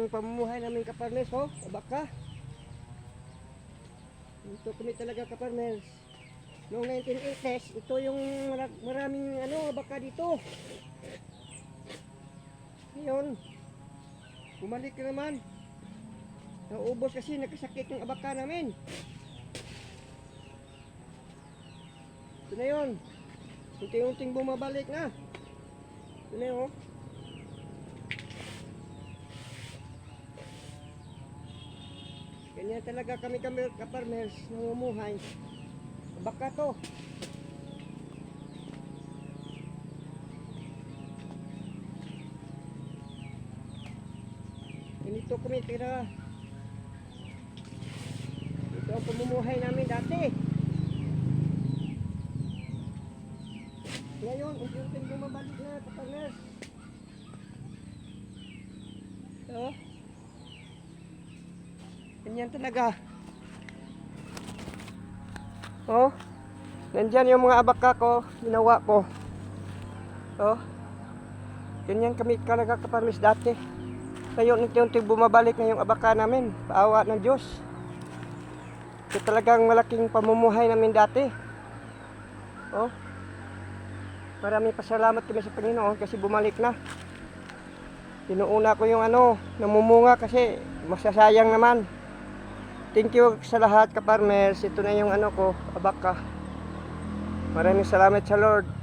pamumuhay namin kaparmers, oh, abaka. Ito kami talaga kaparmers. Noong 1980s, ito yung maraming abaka dito. Ngayon, bumalik na naman. Naubos kasi nagkasakit yung abaka namin. Ito na yun. Unti-unting bumabalik na. Ito na yun. Ganyan talaga kami kaparmers namumuhay. Abaka to. Ganito kami tira. Ito ang pamumuhay namin dati. Ngayon, unti-unting bumabalik na kaparmers. Ito. Ganyan talaga. Oh. Nandyan yung mga abaka ko, ginawa ko. Oh. Ganyan kami talaga kaparmers dati. Ngayon, unti-unti bumabalik na yung abaka namin. Paawa ng Diyos. Ito talagang malaking pamumuhay namin dati. Oh. Maraming pasalamat kami sa Panginoon kasi bumalik na. Tinuuna ko yung namumunga kasi masasayang naman. Thank you sa lahat kaparmers. Ito na yung ko, abaka. Maraming salamat sa Lord.